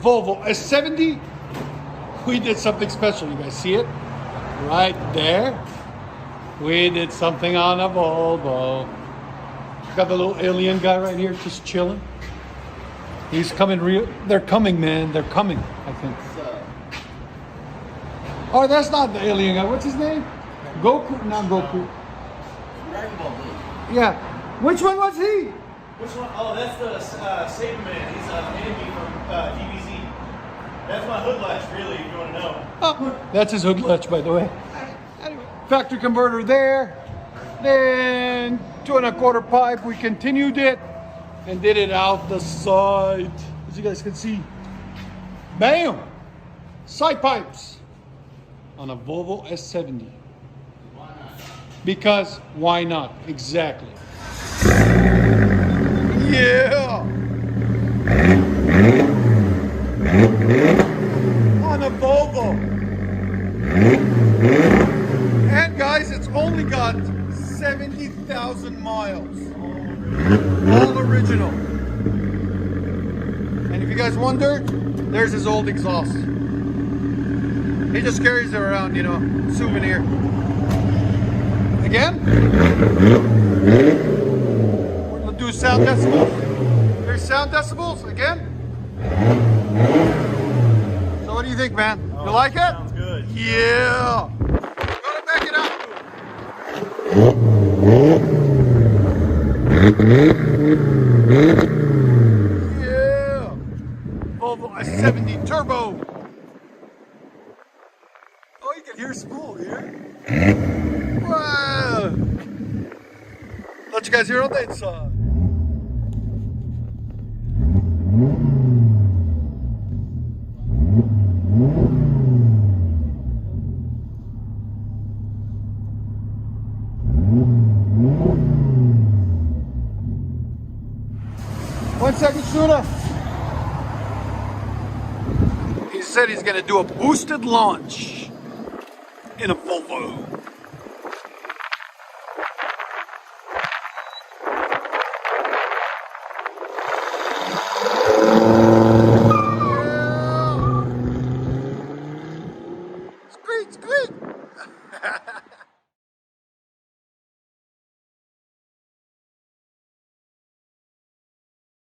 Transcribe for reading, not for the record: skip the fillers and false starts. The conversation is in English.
Volvo S70, we did something special. You guys see it? Right there. We did something on a Volvo. Got the little alien guy right here just chilling. He's coming real. They're coming, man. They're coming, I think. Oh, that's not the alien guy. What's his name? Goku? Not Goku. Yeah. Which one was he? Which one? Oh, that's the Saberman. He's an enemy from DBZ. That's my hood latch, really, if you want to know. Oh, that's his hood latch, by the way. Factory converter there. Then 2 1/4 pipe. We continued it and did it out the side, as you guys can see. Bam! Side pipes on a Volvo S70. Why not? Because why not? Exactly. Yeah! On a Volvo. And guys, it's only got 70,000 miles. All original. And if you guys wonder, there's his old exhaust. He just carries it around, you know, souvenir. Again? We're gonna do sound decibels. There's sound decibels again. So what do you think, man? You like it? Sounds good. Yeah. Gotta back it up. Yeah. Volvo S70 Turbo. Oh, you can hear spool here. Wow. Let you guys hear on the inside. One second, shooter. He said he's going to do a boosted launch in a Volvo. Yeah. Squeak, squeak.